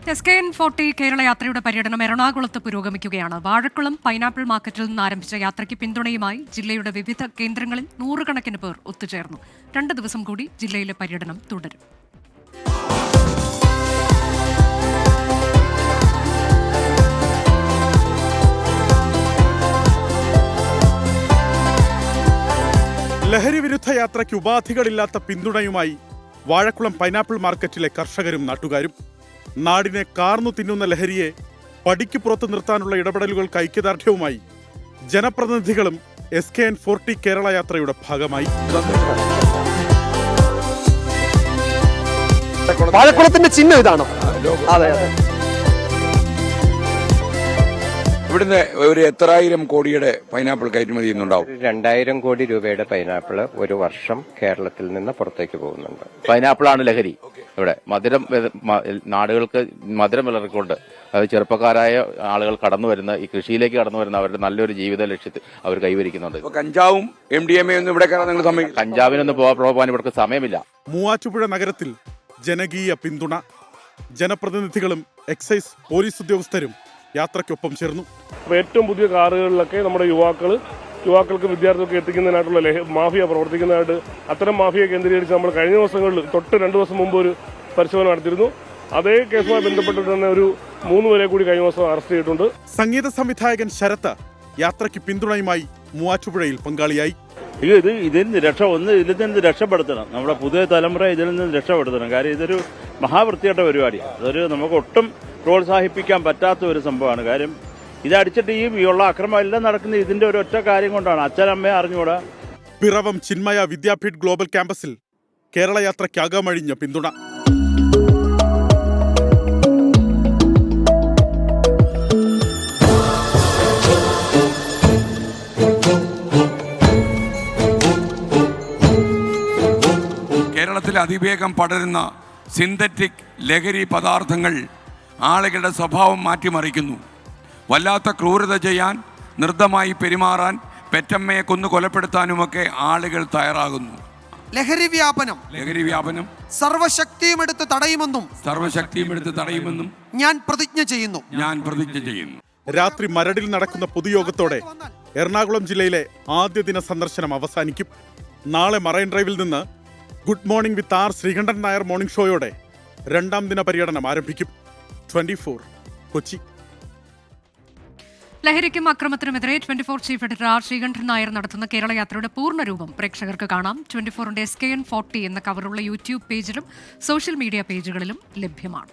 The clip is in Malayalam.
SKN40 കേരള യാത്രയുടെ പര്യടനം എറണാകുളത്ത് പുരോഗമിക്കുകയാണ്. വാഴക്കുളം പൈനാപ്പിൾ മാർക്കറ്റിൽ നിന്ന് ആരംഭിച്ച യാത്രയ്ക്ക് പിന്തുണയുമായി ജില്ലയുടെ വിവിധ കേന്ദ്രങ്ങളിൽ നൂറുകണക്കിന് പേർ ഒത്തുചേർന്നു. 2 ദിവസം കൂടി ജില്ലയിലെ പര്യടനം തുടരും. ലഹരി വിരുദ്ധ യാത്രയ്ക്ക് ഉപാധികളില്ലാത്ത പിന്തുണയുമായി വാഴക്കുളം പൈനാപ്പിൾ മാർക്കറ്റിലെ കർഷകരും നാട്ടുകാരും. നാടിനെ കാർന്നു തിന്നുന്ന ലഹരിയെ പടിക്ക് പുറത്ത് നിർത്താനുള്ള ഇടപെടലുകൾക്ക് ഐക്യദാർഢ്യവുമായി ജനപ്രതിനിധികളും SKN40 കേരള യാത്രയുടെ ഭാഗമായി. വാഴക്കുളത്തിന്റെ ചിഹ്നം ഇതാണ്. അതെ അതെ. ഇവിടുന്ന് ഒരു എത്രായിരം കോടിയുടെ പൈനാപ്പിൾ കയറ്റുമതി ചെയ്യുന്നുണ്ടാവും. 2000 കോടി രൂപയുടെ പൈനാപ്പിൾ ഒരു വർഷം കേരളത്തിൽ നിന്ന് പുറത്തേക്ക് പോകുന്നുണ്ട്. പൈനാപ്പിളാണ് ലഹരി. ഇവിടെ മധുരം നാടുകൾക്ക് മധുരം വിളറിക്കൊണ്ട് അത് ചെറുപ്പക്കാരായ ആളുകൾ കടന്നു വരുന്ന ഈ കൃഷിയിലേക്ക് കടന്നു വരുന്ന അവരുടെ നല്ലൊരു ജീവിത ലക്ഷ്യത്തിൽ അവർ കൈവരിക്കുന്നുണ്ട്. കഞ്ചാവും MDMA ഒന്നും ഇവിടെ നിങ്ങൾ സമയം കഞ്ചാവിനൊന്നും പോകാൻ ഇവർക്ക് സമയമില്ല. മൂവാറ്റുപുഴ നഗരത്തിൽ ജനകീയ പിന്തുണ. ജനപ്രതിനിധികളും എക്സൈസ് പോലീസ് ഉദ്യോഗസ്ഥരും യാത്രയ്ക്കൊപ്പം ചേർന്നു. ഏറ്റവും പുതിയ കാറുകളിലൊക്കെ നമ്മുടെ യുവാക്കൾക്ക് വിദ്യാർത്ഥികൾക്ക് എത്തിക്കുന്നതിനായിട്ടുള്ള മാഫിയ പ്രവർത്തിക്കുന്നതായിട്ട് അത്തരം മാഫിയ കേന്ദ്രീകരിച്ച് നമ്മൾ കഴിഞ്ഞ ദിവസങ്ങളിൽ 2 ദിവസം മുമ്പ് ഒരു പരിശോധന നടത്തിയിരുന്നു. അതേ കേസുമായി ബന്ധപ്പെട്ട് തന്നെ ഒരു 3 പേരെ കൂടി കഴിഞ്ഞ ദിവസം അറസ്റ്റ് ചെയ്തിട്ടുണ്ട്. സംഗീത സംവിധായകൻ ശരത്ത് യാത്രയ്ക്ക് പിന്തുണയുമായി മൂവാറ്റുപുഴയിൽ പങ്കാളിയായി. ഇതിൽ നിന്ന് രക്ഷപ്പെടുത്തണം. നമ്മുടെ പുതിയ തലമുറ ഇതിൽ നിന്ന് രക്ഷപ്പെടുത്തണം. കാര്യം ഇതൊരു മഹാവൃത്തികെട്ട പരിപാടിയാണ്. അതൊരു നമുക്ക് ഒട്ടും പ്രോത്സാഹിപ്പിക്കാൻ പറ്റാത്ത ഒരു സംഭവമാണ്. കാര്യം ഇതടിച്ചിട്ട് ഈ ഉള്ള അക്രമം എല്ലാം നടക്കുന്നത് ഇതിന്റെ ഒരു ഒറ്റ കാര്യം കൊണ്ടാണ്. അച്ഛനമ്മയെ അറിഞ്ഞുകൂടാ. പിറവം ചിന്മയ വിദ്യാപീഠ് ഗ്ലോബൽ ക്യാമ്പസിൽ കേരള യാത്രയ്ക്ക് അകമഴിഞ്ഞ പിന്തുണ. കേരളത്തിൽ അതിവേഗം പടരുന്ന സിന്തറ്റിക് ലഹരി പദാർത്ഥങ്ങൾ ആളുകളുടെ സ്വഭാവം മാറ്റിമറിക്കുന്നു. വല്ലാത്ത ക്രൂരത ചെയ്യാൻ, നൃത്തമായി പെരുമാറാൻ, പെറ്റമ്മയെ കൊന്നു കൊലപ്പെടുത്താനുമൊക്കെ ആളുകൾ തയ്യാറാകുന്നു. ലഹരി വ്യാപനം സർവശക്തിയും എടുത്ത് തടയുമെന്നും ഞാൻ പ്രതിജ്ഞ ചെയ്യുന്നു. രാത്രി മരടിൽ നടക്കുന്ന പൊതുയോഗത്തോടെ എറണാകുളം ജില്ലയിലെ ആദ്യ ദിന സന്ദർശനം അവസാനിക്കും. നാളെ മറൈൻ ഡ്രൈവിൽ നിന്ന് good morning with R Sreekandan Nair morning ഷോയോടെ 2ാം ദിന പര്യടനം ആരംഭിക്കും. 24 കൊച്ചി. ലഹരിക്കും അക്രമത്തിനുമെതിരെ 24 chief editor R Sreekandan Nair നടത്തുന്ന കേരള യാത്രയുടെ പൂർണ്ണരൂപം പ്രേക്ഷകർക്ക് കാണാം. 24ന്റെ SKN40 എന്ന കവറുള്ള യൂട്യൂബ് പേജിലും സോഷ്യൽ മീഡിയ പേജുകളിലും ലഭ്യമാണ്.